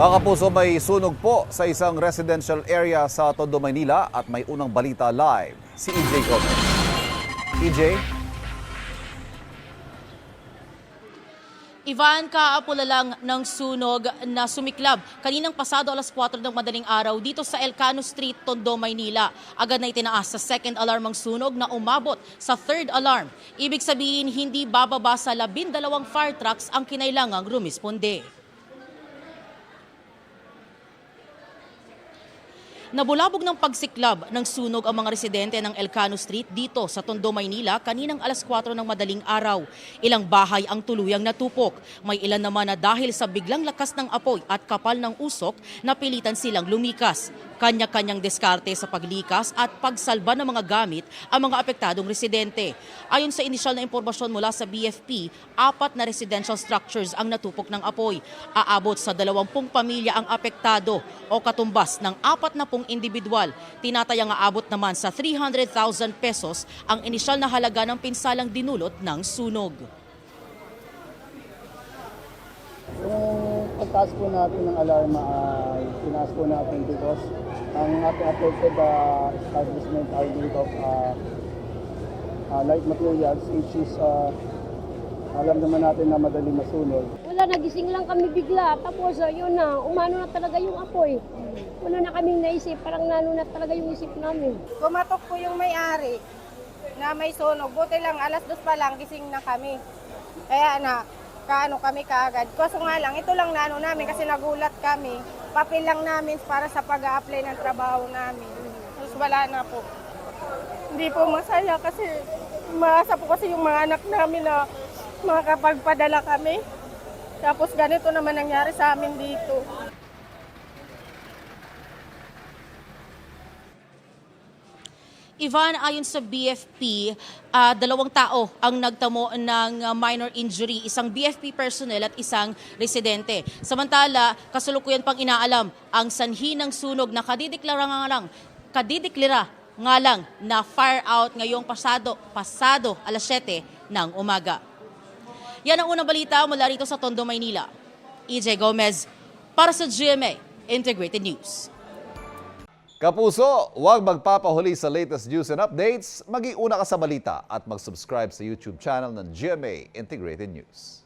Mga kapuso, may sunog po sa isang residential area sa Tondo, Maynila at may unang balita live si EJ Gomez. EJ? Ivan, kaapula lang ng sunog na sumiklab kaninang pasado alas 4 ng madaling araw dito sa Elcano Street, Tondo, Maynila. Agad na itinaas sa second alarm ang sunog na umabot sa third alarm. Ibig sabihin, hindi bababa sa 12 fire trucks ang kinailangang rumisponde. Nabulabog ng pagsiklab ng sunog ang mga residente ng Elcano Street dito sa Tondo, Maynila kaninang alas 4 ng madaling araw. Ilang bahay ang tuluyang natupok. May ilan naman na dahil sa biglang lakas ng apoy at kapal ng usok, napilitan silang lumikas. Kanya-kanyang diskarte sa paglikas at pagsalba ng mga gamit ang mga apektadong residente. Ayon sa inisyal na impormasyon mula sa BFP, 4 na residential structures ang natupok ng apoy. Aabot sa 20 pamilya ang apektado o katumbas ng 40 individual. Tinatayang aabot naman sa 300,000 pesos ang inisyal na halaga ng pinsalang dinulot ng sunog. Yung pagtaas po natin ng alarma ay tinaas po natin because ang ating affected establishment are made of light materials which is alam naman natin na madaling masunog. Wala, nagising lang kami bigla. Tapos yun na, umano na talaga yung apoy. Wala na kaming naisip, parang nano na talaga yung isip namin. Kumatok po yung may-ari na may sunog. Buti lang, alas 2 pa lang, gising na kami. Kaya na, kaano kami kaagad. Kaso nga lang, ito lang naano namin kasi nagulat kami. Papel lang namin para sa pag-a-apply ng trabaho namin. Tapos wala na po. Hindi po masaya kasi umaasa po kasi yung mga anak namin na makakapagpadala kami. Tapos ganito naman nangyari sa amin dito. Ivan, ayon sa BFP, 2 tao ang nagtamo ng minor injury, isang BFP personnel at isang residente. Samantala, kasalukuyan pang inaalam ang sanhi ng sunog na kadideklara nga lang na fire out ngayong pasado alas 7 ng umaga. Yan ang unang balita mula rito sa Tondo, Maynila. EJ Gomez para sa GMA Integrated News. Kapuso, huwag magpapahuli sa latest news and updates. Maging una ka sa balita at mag-subscribe sa YouTube channel ng GMA Integrated News.